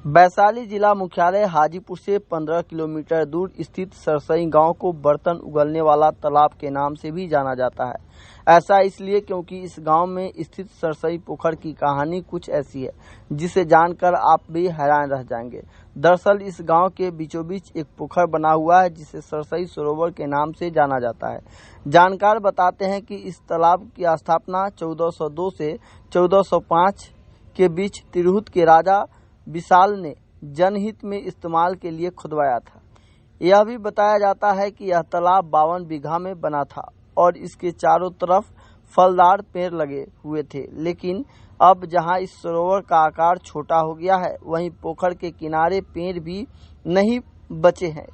वैशाली जिला मुख्यालय हाजीपुर से 15 किलोमीटर दूर स्थित सरसई गांव को बर्तन उगलने वाला तालाब के नाम से भी जाना जाता है। ऐसा इसलिए क्योंकि इस गांव में स्थित सरसई पोखर की कहानी कुछ ऐसी है जिसे जानकर आप भी हैरान रह जाएंगे। दरअसल इस गांव के बीचों बीच एक पोखर बना हुआ है जिसे सरसई सरोवर के नाम से जाना जाता है। जानकार बताते हैं कि इस तालाब की स्थापना 1402 से 1405 के बीच तिरहुत के राजा विशाल ने जनहित में इस्तेमाल के लिए खुदवाया था। यह भी बताया जाता है कि यह तालाब 52 बीघा में बना था और इसके चारों तरफ फलदार पेड़ लगे हुए थे, लेकिन अब जहां इस सरोवर का आकार छोटा हो गया है वहीं पोखर के किनारे पेड़ भी नहीं बचे हैं।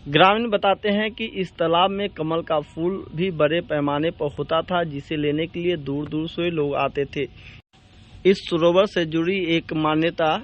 ग्रामीण बताते हैं कि इस तालाब में कमल का फूल भी बड़े पैमाने पर होता था जिसे लेने के लिए दूर दूर से लोग आते थे। इस सरोवर से जुड़ी एक मान्यता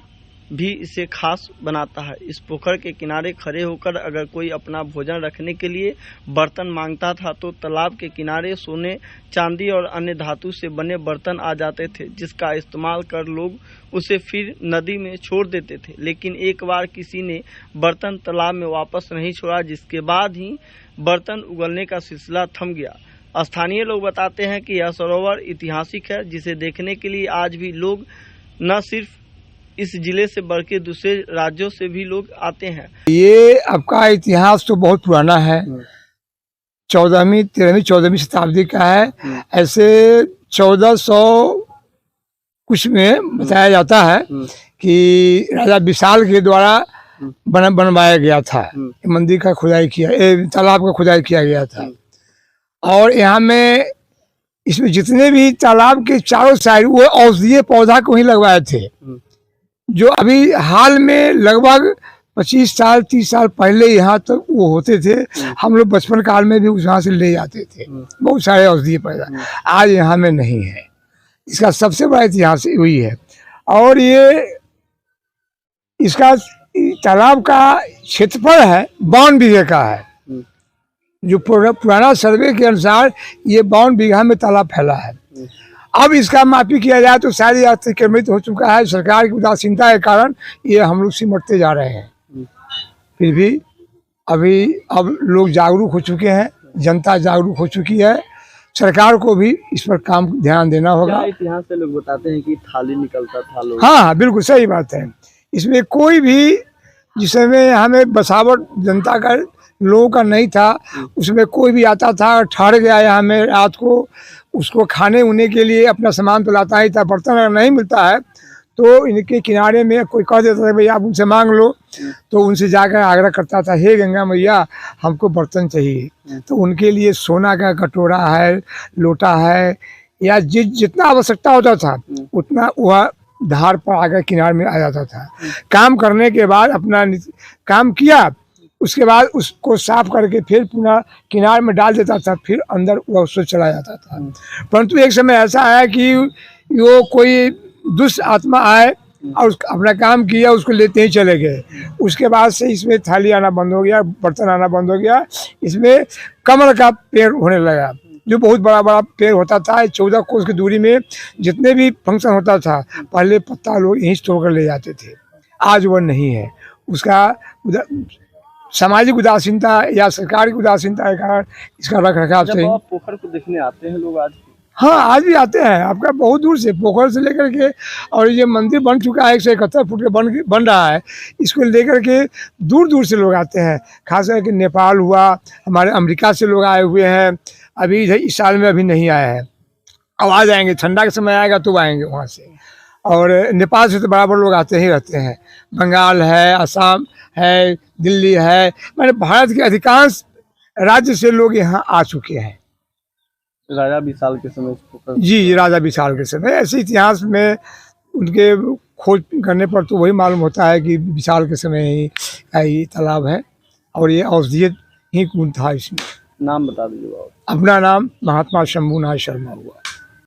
भी इसे खास बनाता है। इस पोखर के किनारे खड़े होकर अगर कोई अपना भोजन रखने के लिए बर्तन मांगता था तो तालाब के किनारे सोने, चांदी और अन्य धातु से बने बर्तन आ जाते थे, जिसका इस्तेमाल कर लोग उसे फिर नदी में छोड़ देते थे। लेकिन एक बार किसी ने बर्तन तालाब में वापस नहीं छोड़ा, जिसके बाद ही बर्तन उगलने का सिलसिला थम गया। स्थानीय लोग बताते हैं कि यह सरोवर ऐतिहासिक है जिसे देखने के लिए आज भी लोग न सिर्फ इस जिले से बल्कि दूसरे राज्यों से भी लोग आते हैं। ये आपका इतिहास तो बहुत पुराना है, 14वीं 13वीं 14वीं शताब्दी का है। ऐसे 1400 कुछ में बताया जाता है कि राजा विशाल के द्वारा बनवाया गया था। मंदिर का खुदाई किया, तालाब का खुदाई किया गया था। और यहाँ में इसमें जितने भी तालाब के चारों साइड वो औषधीय पौधा को ही लगवाए थे, जो अभी हाल में लगभग 25 साल 30 साल पहले यहाँ तक वो होते थे। हम लोग बचपन काल में भी यहाँ से ले जाते थे बहुत सारे औषधीय पौधा। आज यहाँ में नहीं है। इसका सबसे बड़ा इतिहास वही है। और ये इसका तालाब का क्षेत्रफल है 52 बीघे का है। जो पुराना सर्वे के अनुसार ये 52 बीघा में तालाब फैला है। अब इसका मापी किया जाए तो शायद यह अतिक्रमित हो चुका है। सरकार की उदासीनता के कारण ये हम लोग सिमटते जा रहे हैं। फिर भी अब लोग जागरूक हो चुके हैं, जनता जागरूक हो चुकी है। सरकार को भी इस पर काम ध्यान देना होगा। इतिहास से लोग बताते हैं कि थाली निकलता था लोग। हाँ, बिल्कुल सही बात है। इसमें कोई भी जिसमें हमें बसावट जनता का लोगों का नहीं था, उसमें कोई भी आता था, ठहर गया यहाँ में रात को, उसको खाने उने के लिए अपना सामान तो लाता ही था। बर्तन अगर नहीं मिलता है तो इनके किनारे में कोई कह देता था भैया आप उनसे मांग लो, तो उनसे जाकर आग्रह करता था, हे गंगा मैया हमको बर्तन चाहिए। तो उनके लिए सोना का कटोरा है, लोटा है, या जितना आवश्यकता होता था उतना वह धार पर आकर किनारे में आ जाता था। काम करने के बाद अपना काम किया, उसके बाद उसको साफ करके फिर पुनः किनारे में डाल देता था, फिर अंदर वह उससे चला जाता था। परंतु एक समय ऐसा आया कि वो कोई दुष्ट आत्मा आए और अपना काम किया, उसको लेते ही चले गए। उसके बाद से इसमें थाली आना बंद हो गया, बर्तन आना बंद हो गया। इसमें कमल का पेड़ होने लगा, जो बहुत बड़ा बड़ा पेड़ होता था। 14 कोस की दूरी में जितने भी फंक्शन होता था पहले पत्ता लोग यहीं तोड़ कर ले जाते थे। आज वह नहीं है। उसका सामाजिक उदासीनता या सरकार की उदासीनता के कारण इसका रख रखाव से। पोखर को देखने आते हैं लोग आज? हाँ, आज भी आते हैं। आपका बहुत दूर से पोखर से लेकर के, और ये मंदिर बन चुका है 171 फुट के बन रहा है, इसको लेकर के दूर दूर से लोग आते हैं। खास करके नेपाल हुआ, हमारे अमेरिका से लोग आए हुए हैं। अभी इस साल में अभी नहीं आए हैं, अब आ जाएंगे। ठंडा का समय आएगा तो आएंगे वहाँ से। और नेपाल से तो बराबर लोग आते ही रहते हैं। बंगाल है, असम है, दिल्ली है, मैंने भारत के अधिकांश राज्य से लोग यहाँ आ चुके हैं। राजा विशाल के समय जी, राजा विशाल के समय। ऐसे इतिहास में उनके खोज करने पर तो वही मालूम होता है कि विशाल के समय ही तालाब है और ये औषधीय ही गुण था इसमें। नाम बता दीजिए। अपना नाम महात्मा शंभूनाथ शर्मा हुआ।